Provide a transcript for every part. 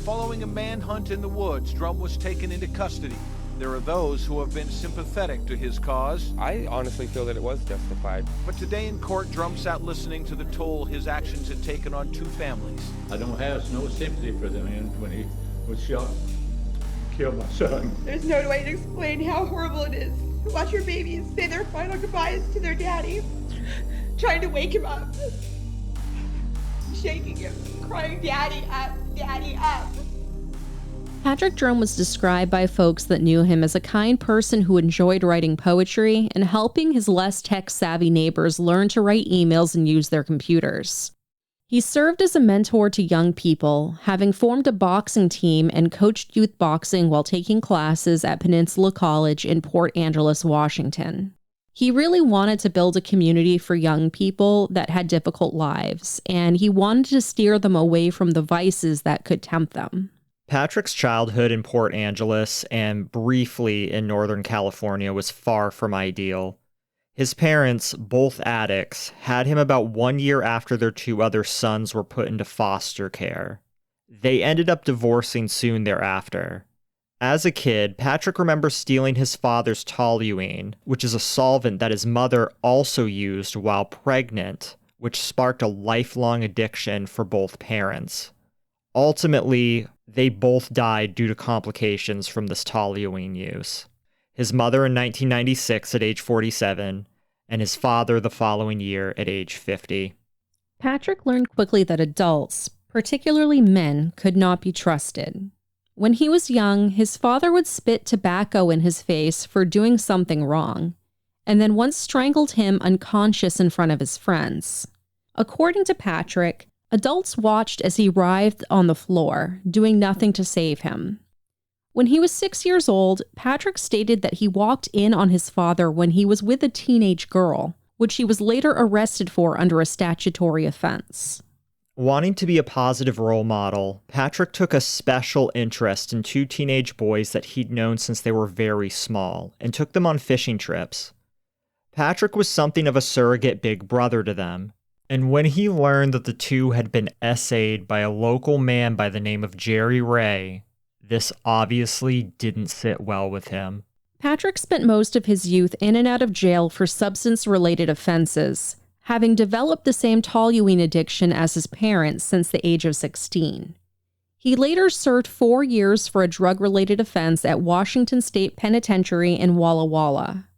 Following a manhunt in the woods, Drum was taken into custody. There are those who have been sympathetic to his cause. I honestly feel that it was justified. But today in court, Drum sat listening to the toll his actions had taken on two families. I don't have no sympathy for the man when he was shot, killed my son. There's no way to explain how horrible it is to watch your babies say their final goodbyes to their daddy, trying to wake him up, shaking him, crying, "Daddy up, Daddy up." Patrick Drum was described by folks that knew him as a kind person who enjoyed writing poetry and helping his less tech-savvy neighbors learn to write emails and use their computers. He served as a mentor to young people, having formed a boxing team and coached youth boxing while taking classes at Peninsula College in Port Angeles, Washington. He really wanted to build a community for young people that had difficult lives, and he wanted to steer them away from the vices that could tempt them. Patrick's childhood in Port Angeles and briefly in Northern California was far from ideal. His parents, both addicts, had him about 1 year after their two other sons were put into foster care. They ended up divorcing soon thereafter. As a kid, Patrick remembers stealing his father's toluene, which is a solvent that his mother also used while pregnant, which sparked a lifelong addiction for both parents. Ultimately, they both died due to complications from this toluene use. His mother in 1996 at age 47, and his father the following year at age 50. Patrick learned quickly that adults, particularly men, could not be trusted. When he was young, his father would spit tobacco in his face for doing something wrong, and then once strangled him unconscious in front of his friends. According to Patrick, adults watched as he writhed on the floor, doing nothing to save him. When he was 6 years old, Patrick stated that he walked in on his father when he was with a teenage girl, which he was later arrested for under a statutory offense. Wanting to be a positive role model, Patrick took a special interest in two teenage boys that he'd known since they were very small, and took them on fishing trips. Patrick was something of a surrogate big brother to them, and when he learned that the two had been essayed by a local man by the name of Jerry Ray, this obviously didn't sit well with him. Patrick spent most of his youth in and out of jail for substance-related offenses, having developed the same toluene addiction as his parents since the age of 16. He later served 4 years for a drug-related offense at Washington State Penitentiary in Walla Walla.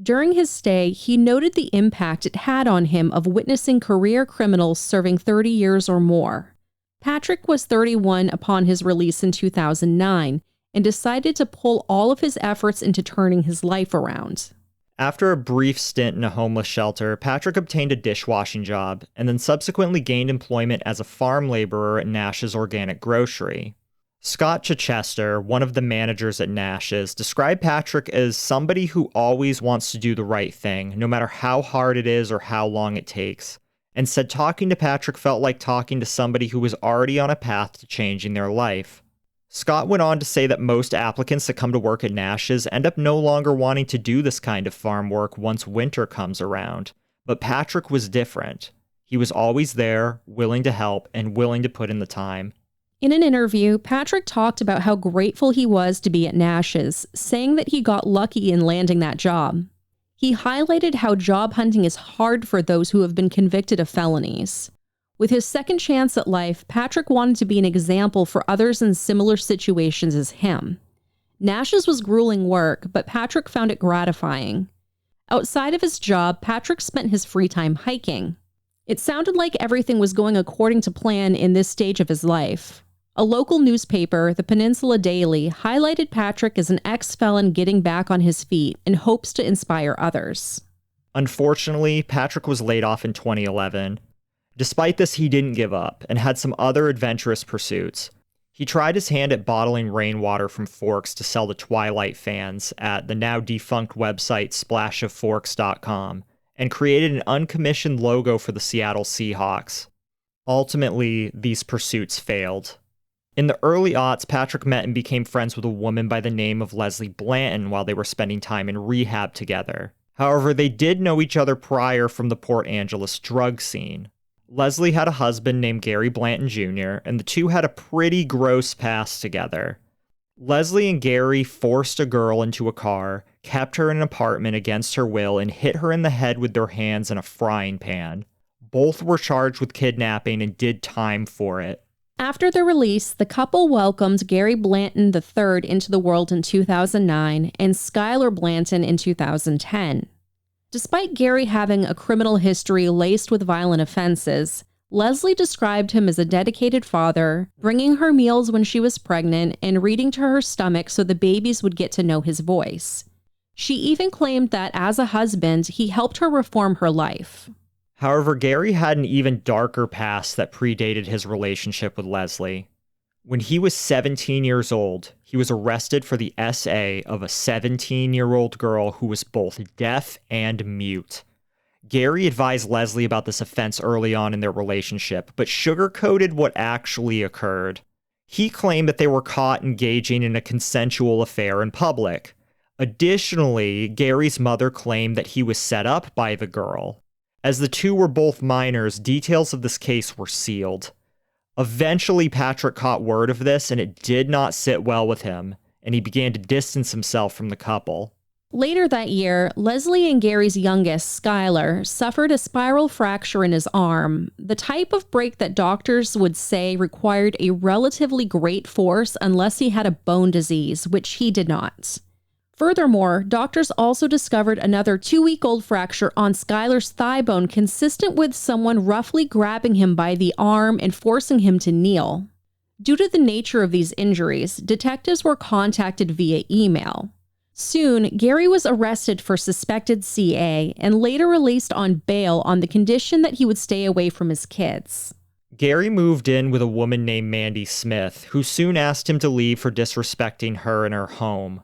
During his stay, he noted the impact it had on him of witnessing career criminals serving 30 years or more. Patrick was 31 upon his release in 2009 and decided to pull all of his efforts into turning his life around. After a brief stint in a homeless shelter, Patrick obtained a dishwashing job and then subsequently gained employment as a farm laborer at Nash's Organic Grocery. Scott Chichester, one of the managers at Nash's, described Patrick as somebody who always wants to do the right thing, no matter how hard it is or how long it takes, and said talking to Patrick felt like talking to somebody who was already on a path to changing their life. Scott went on to say that most applicants that come to work at Nash's end up no longer wanting to do this kind of farm work once winter comes around, but Patrick was different. He was always there, willing to help, and willing to put in the time. In an interview, Patrick talked about how grateful he was to be at Nash's, saying that he got lucky in landing that job. He highlighted how job hunting is hard for those who have been convicted of felonies. With his second chance at life, Patrick wanted to be an example for others in similar situations as him. Nash's was grueling work, but Patrick found it gratifying. Outside of his job, Patrick spent his free time hiking. It sounded like everything was going according to plan in this stage of his life. A local newspaper, the Peninsula Daily, highlighted Patrick as an ex-felon getting back on his feet and hopes to inspire others. Unfortunately, Patrick was laid off in 2011. Despite this, he didn't give up and had some other adventurous pursuits. He tried his hand at bottling rainwater from Forks to sell to Twilight fans at the now defunct website splashofforks.com and created an uncommissioned logo for the Seattle Seahawks. Ultimately, these pursuits failed. In the early aughts, Patrick met and became friends with a woman by the name of Levi Blandon while they were spending time in rehab together. However, they did know each other prior from the Port Angeles drug scene. Leslie had a husband named Gary Blandon Jr., and the two had a pretty gross past together. Leslie and Gary forced a girl into a car, kept her in an apartment against her will, and hit her in the head with their hands in a frying pan. Both were charged with kidnapping and did time for it. After their release, the couple welcomed Gary Blandon III into the world in 2009 and Skylar Blandon in 2010. Despite Gary having a criminal history laced with violent offenses, Leslie described him as a dedicated father, bringing her meals when she was pregnant and reading to her stomach so the babies would get to know his voice. She even claimed that as a husband, he helped her reform her life. However, Gary had an even darker past that predated his relationship with Leslie. When he was 17 years old, he was arrested for the SA of a 17-year-old girl who was both deaf and mute. Gary advised Leslie about this offense early on in their relationship, but sugarcoated what actually occurred. He claimed that they were caught engaging in a consensual affair in public. Additionally, Gary's mother claimed that he was set up by the girl. As the two were both minors, details of this case were sealed. Eventually, Patrick caught word of this, and it did not sit well with him, and he began to distance himself from the couple. Later that year, Leslie and Gary's youngest, Skylar, suffered a spiral fracture in his arm, the type of break that doctors would say required a relatively great force unless he had a bone disease, which he did not. Furthermore, doctors also discovered another 2-week-old fracture on Skylar's thigh bone consistent with someone roughly grabbing him by the arm and forcing him to kneel. Due to the nature of these injuries, detectives were contacted via email. Soon, Gary was arrested for suspected CA and later released on bail on the condition that he would stay away from his kids. Gary moved in with a woman named Mandy Smith, who soon asked him to leave for disrespecting her and her home.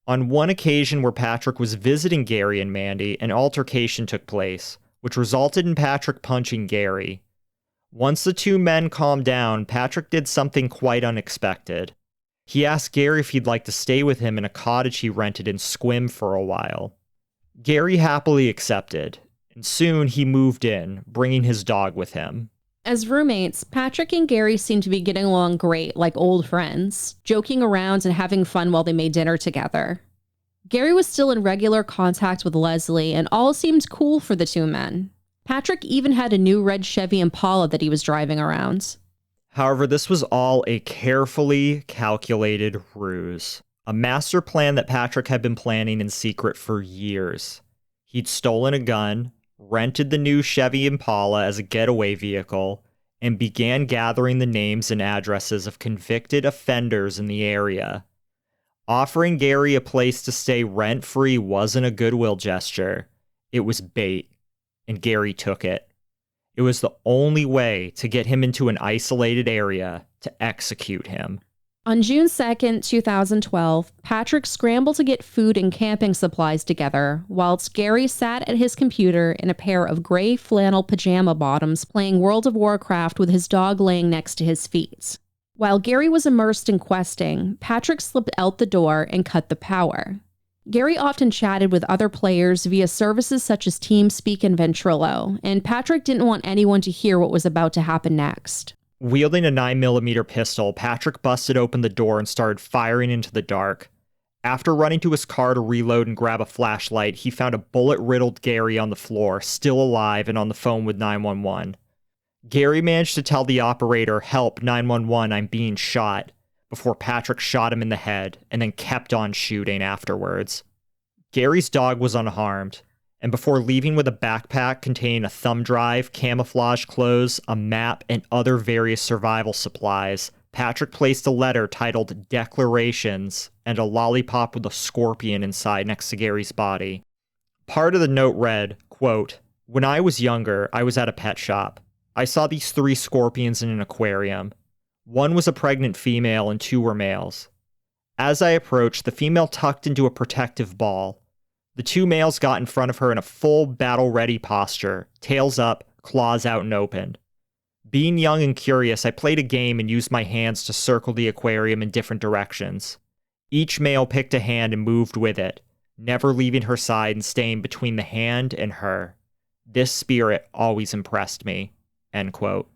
On one occasion where Patrick was visiting Gary and Mandy, an altercation took place, which resulted in Patrick punching Gary. Once the two men calmed down, Patrick did something quite unexpected. He asked Gary if he'd like to stay with him in a cottage he rented in Squim for a while. Gary happily accepted, and soon he moved in, bringing his dog with him. As roommates, Patrick and Gary seemed to be getting along great, like old friends, joking around and having fun while they made dinner together. Gary was still in regular contact with Leslie, and all seemed cool for the two men. Patrick even had a new red Chevy Impala that he was driving around. However, this was all a carefully calculated ruse, a master plan that Patrick had been planning in secret for years. He'd stolen a gun, rented the new Chevy Impala as a getaway vehicle, and began gathering the names and addresses of convicted offenders in the area. Offering Gary a place to stay rent-free wasn't a goodwill gesture. It was bait, and Gary took it. It was the only way to get him into an isolated area to execute him. On June 2nd, 2012, Patrick scrambled to get food and camping supplies together, whilst Gary sat at his computer in a pair of gray flannel pajama bottoms playing World of Warcraft with his dog laying next to his feet. While Gary was immersed in questing, Patrick slipped out the door and cut the power. Gary often chatted with other players via services such as TeamSpeak and Ventrilo, and Patrick didn't want anyone to hear what was about to happen next. Wielding a 9mm pistol, Patrick busted open the door and started firing into the dark. After running to his car to reload and grab a flashlight, he found a bullet-riddled Gary on the floor, still alive and on the phone with 911. Gary managed to tell the operator, "Help, 911, I'm being shot," before Patrick shot him in the head and then kept on shooting afterwards. Gary's dog was unharmed, and before leaving with a backpack containing a thumb drive, camouflage clothes, a map, and other various survival supplies, Patrick placed a letter titled Declarations and a lollipop with a scorpion inside next to Gary's body. Part of the note read, quote, "When I was younger, I was at a pet shop. I saw these 3 scorpions in an aquarium. One was a pregnant female and 2 were males. As I approached, the female tucked into a protective ball. The 2 males got in front of her in a full battle-ready posture, tails up, claws out and open. Being young and curious, I played a game and used my hands to circle the aquarium in different directions. Each male picked a hand and moved with it, never leaving her side and staying between the hand and her. This spirit always impressed me." end quote.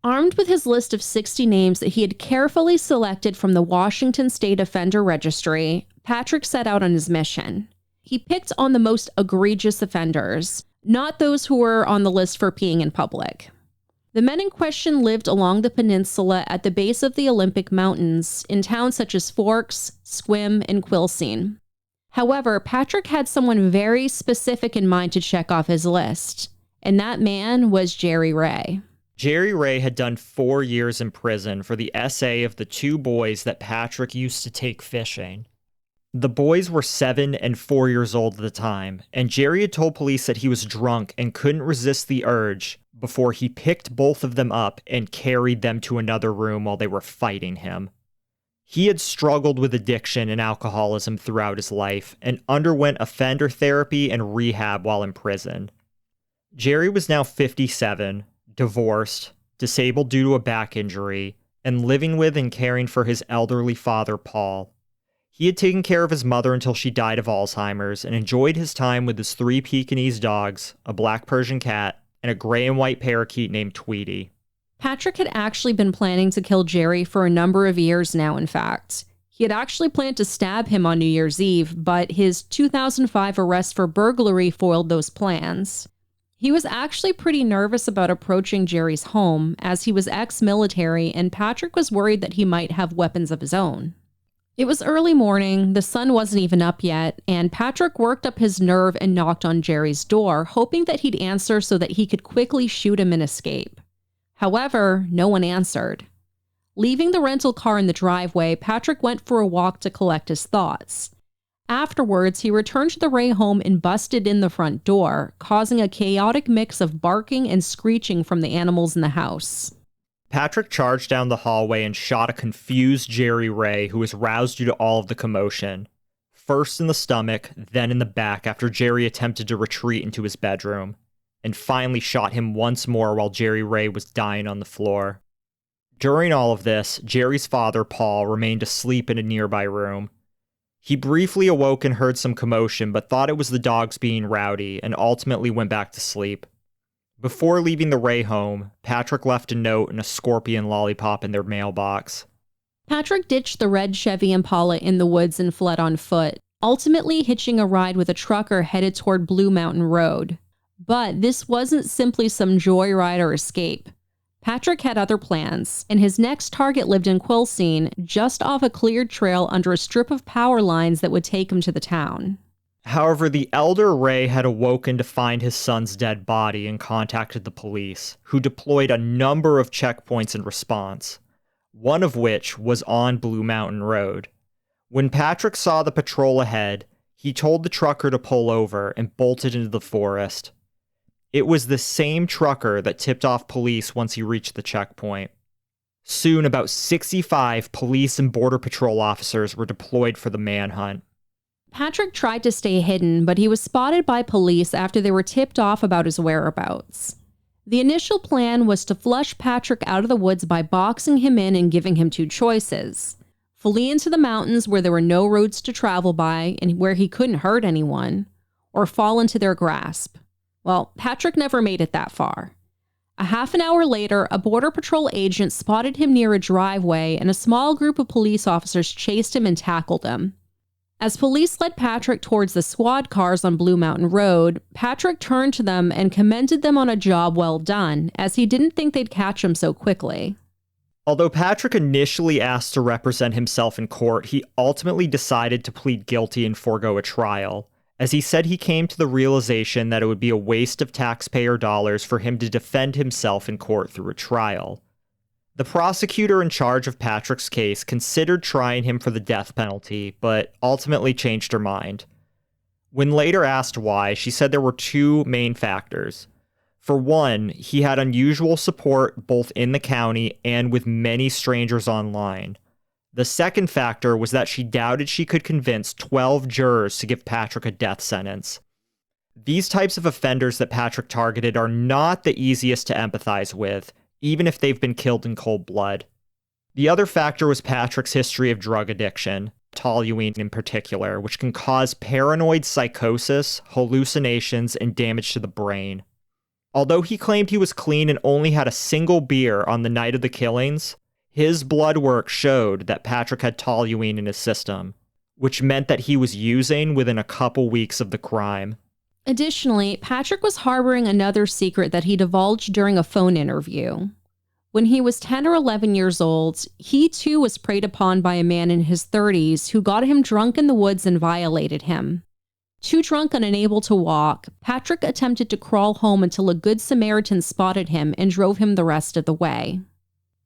Armed with his list of 60 names that he had carefully selected from the Washington State Offender Registry, Patrick set out on his mission. He picked on the most egregious offenders, not those who were on the list for peeing in public. The men in question lived along the peninsula at the base of the Olympic Mountains in towns such as Forks, Sequim, and Quilcene. However, Patrick had someone very specific in mind to check off his list, and that man was Jerry Ray. Jerry Ray had done 4 years in prison for the SA of the 2 boys that Patrick used to take fishing. The boys were 7 and 4 years old at the time, and Jerry had told police that he was drunk and couldn't resist the urge before he picked both of them up and carried them to another room while they were fighting him. He had struggled with addiction and alcoholism throughout his life and underwent offender therapy and rehab while in prison. Jerry was now 57, divorced, disabled due to a back injury, and living with and caring for his elderly father, Paul. He had taken care of his mother until she died of Alzheimer's and enjoyed his time with his 3 Pekingese dogs, a black Persian cat, and a gray and white parakeet named Tweety. Patrick had actually been planning to kill Jerry for a number of years now, in fact. He had actually planned to stab him on New Year's Eve, but his 2005 arrest for burglary foiled those plans. He was actually pretty nervous about approaching Jerry's home, as he was ex-military and Patrick was worried that he might have weapons of his own. It was early morning, the sun wasn't even up yet, and Patrick worked up his nerve and knocked on Jerry's door, hoping that he'd answer so that he could quickly shoot him and escape. However, no one answered. Leaving the rental car in the driveway, Patrick went for a walk to collect his thoughts. Afterwards, he returned to the Ray home and busted in the front door, causing a chaotic mix of barking and screeching from the animals in the house. Patrick charged down the hallway and shot a confused Jerry Ray who was roused due to all of the commotion. First in the stomach, then in the back after Jerry attempted to retreat into his bedroom, and finally shot him once more while Jerry Ray was dying on the floor. During all of this, Jerry's father, Paul, remained asleep in a nearby room. He briefly awoke and heard some commotion, but thought it was the dogs being rowdy, and ultimately went back to sleep. Before leaving the Ray home, Patrick left a note and a scorpion lollipop in their mailbox. Patrick ditched the red Chevy Impala in the woods and fled on foot, ultimately hitching a ride with a trucker headed toward Blue Mountain Road. But this wasn't simply some joyride or escape. Patrick had other plans, and his next target lived in Quilcene, just off a cleared trail under a strip of power lines that would take him to the town. However, the elder Ray had awoken to find his son's dead body and contacted the police, who deployed a number of checkpoints in response, one of which was on Blue Mountain Road. When Patrick saw the patrol ahead, he told the trucker to pull over and bolted into the forest. It was the same trucker that tipped off police once he reached the checkpoint. Soon, about 65 police and border patrol officers were deployed for the manhunt. Patrick tried to stay hidden, but he was spotted by police after they were tipped off about his whereabouts. The initial plan was to flush Patrick out of the woods by boxing him in and giving him 2 choices: flee into the mountains where there were no roads to travel by and where he couldn't hurt anyone, or fall into their grasp. Well, Patrick never made it that far. A half an hour later, a Border Patrol agent spotted him near a driveway, and a small group of police officers chased him and tackled him. As police led Patrick towards the squad cars on Blue Mountain Road, Patrick turned to them and commended them on a job well done, as he didn't think they'd catch him so quickly. Although Patrick initially asked to represent himself in court, he ultimately decided to plead guilty and forego a trial, as he said he came to the realization that it would be a waste of taxpayer dollars for him to defend himself in court through a trial. The prosecutor in charge of Patrick's case considered trying him for the death penalty, but ultimately changed her mind. When later asked why, she said there were 2 main factors. For one, he had unusual support both in the county and with many strangers online. The second factor was that she doubted she could convince 12 jurors to give Patrick a death sentence. These types of offenders that Patrick targeted are not the easiest to empathize with, even if they've been killed in cold blood. The other factor was Patrick's history of drug addiction, toluene in particular, which can cause paranoid psychosis, hallucinations, and damage to the brain. Although he claimed he was clean and only had a single beer on the night of the killings, his blood work showed that Patrick had toluene in his system, which meant that he was using within a couple weeks of the crime. Additionally, Patrick was harboring another secret that he divulged during a phone interview. When he was 10 or 11 years old, he too was preyed upon by a man in his 30s who got him drunk in the woods and violated him. Too drunk and unable to walk, Patrick attempted to crawl home until a good Samaritan spotted him and drove him the rest of the way.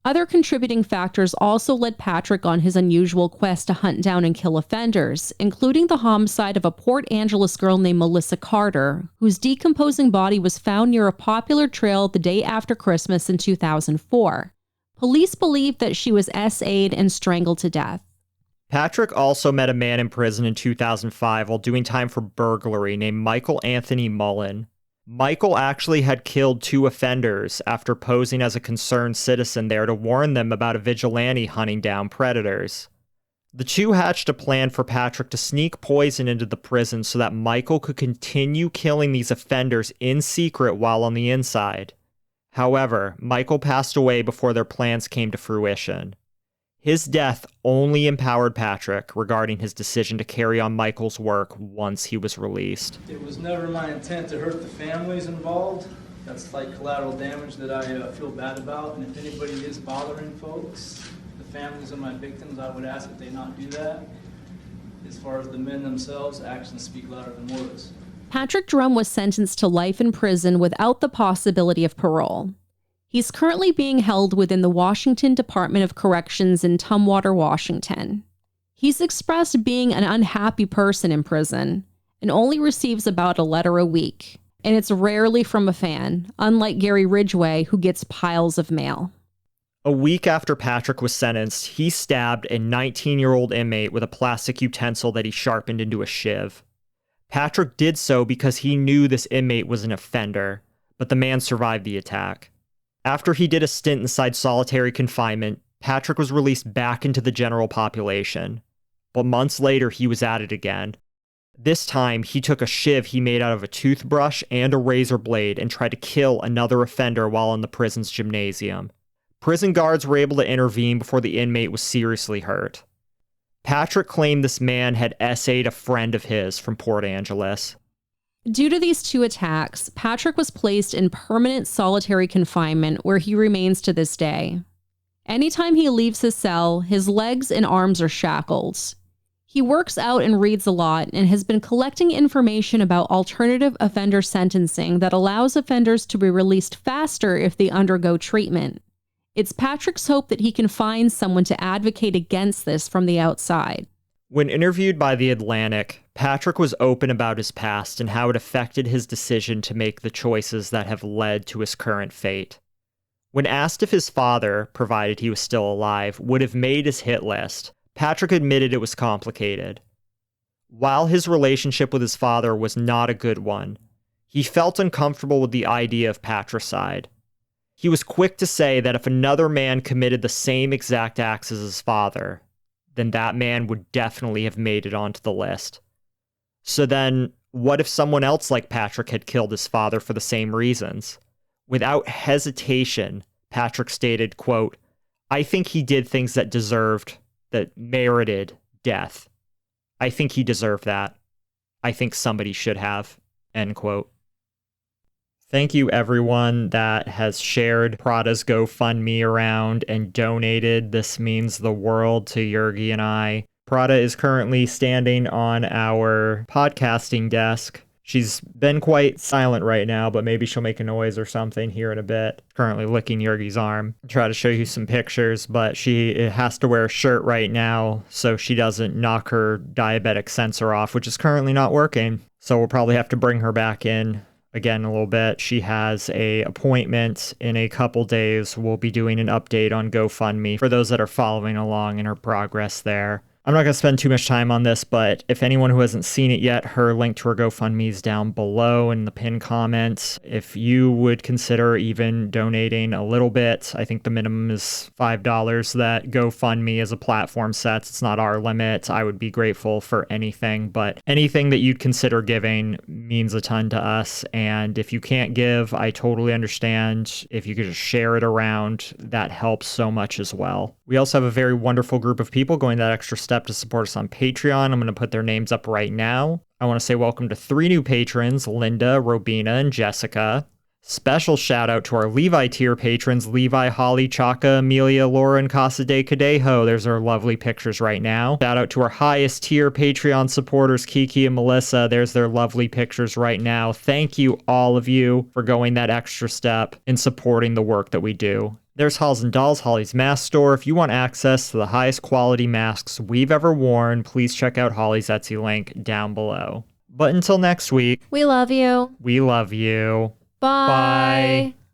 Other contributing factors also led Patrick on his unusual quest to hunt down and kill offenders, including the homicide of a Port Angeles girl named Melissa Carter, whose decomposing body was found near a popular trail the day after Christmas in 2004. Police believe that she was SA'd and strangled to death. Patrick also met a man in prison in 2005 while doing time for burglary named Michael Anthony Mullen. Michael actually had killed 2 offenders after posing as a concerned citizen there to warn them about a vigilante hunting down predators. The 2 hatched a plan for Patrick to sneak poison into the prison so that Michael could continue killing these offenders in secret while on the inside. However, Michael passed away before their plans came to fruition. His death only empowered Patrick regarding his decision to carry on Michael's work once he was released. It was never my intent to hurt the families involved. That's like collateral damage that I feel bad about. And if anybody is bothering folks, the families of my victims, I would ask that they not do that. As far as the men themselves, actions speak louder than words. Patrick Drum was sentenced to life in prison without the possibility of parole. He's currently being held within the Washington Department of Corrections in Tumwater, Washington. He's expressed being an unhappy person in prison and only receives about a letter a week, and it's rarely from a fan, unlike Gary Ridgway, who gets piles of mail. A week after Patrick was sentenced, he stabbed a 19-year-old inmate with a plastic utensil that he sharpened into a shiv. Patrick did so because he knew this inmate was an offender, but the man survived the attack. After he did a stint inside solitary confinement, Patrick was released back into the general population. But months later, he was at it again. This time, he took a shiv he made out of a toothbrush and a razor blade and tried to kill another offender while in the prison's gymnasium. Prison guards were able to intervene before the inmate was seriously hurt. Patrick claimed this man had SA'd a friend of his from Port Angeles. Due to these 2 attacks, Patrick was placed in permanent solitary confinement where he remains to this day. Anytime he leaves his cell, his legs and arms are shackled. He works out and reads a lot and has been collecting information about alternative offender sentencing that allows offenders to be released faster if they undergo treatment. It's Patrick's hope that he can find someone to advocate against this from the outside. When interviewed by The Atlantic, Patrick was open about his past and how it affected his decision to make the choices that have led to his current fate. When asked if his father, provided he was still alive, would have made his hit list, Patrick admitted it was complicated. While his relationship with his father was not a good one, he felt uncomfortable with the idea of patricide. He was quick to say that if another man committed the same exact acts as his father, then that man would definitely have made it onto the list. So then, what if someone else like Patrick had killed his father for the same reasons? Without hesitation, Patrick stated, quote, "I think he did things that merited death. I think he deserved that. I think somebody should have," end quote. Thank you everyone that has shared Prada's GoFundMe around and donated. This means the world to Jurgi and I. Prada is currently standing on our podcasting desk. She's been quite silent right now, but maybe she'll make a noise or something here in a bit. Currently licking Jurgi's arm. I'll try to show you some pictures, but she has to wear a shirt right now so she doesn't knock her diabetic sensor off, which is currently not working. So we'll probably have to bring her back in again a little bit. She has a appointment in a couple days. We'll be doing an update on GoFundMe for those that are following along in her progress there. I'm not going to spend too much time on this, but if anyone who hasn't seen it yet, her link to her GoFundMe is down below in the pinned comments. If you would consider even donating a little bit, I think the minimum is $5 that GoFundMe as a platform sets. It's not our limit. I would be grateful for anything, but anything that you'd consider giving means a ton to us. And if you can't give, I totally understand. If you could just share it around, that helps so much as well. We also have a very wonderful group of people going that extra step to support us on Patreon. I'm going to put their names up right now. I want to say welcome to 3 new patrons, Linda, Robina, and Jessica. Special shout out to our Levi tier patrons, Levi, Hollie, Chaka, Amelia, Laura, and Casa De Cadejo. There's our lovely pictures right now. Shout out to our highest tier Patreon supporters, Kiki and Melissa. There's their lovely pictures right now. Thank you, all of you, for going that extra step in supporting the work that we do. There's Halls and Dolls, Hollie's mask store. If you want access to the highest quality masks we've ever worn, please check out Hollie's Etsy link down below. But until next week, We love you. we love you. Bye. Bye.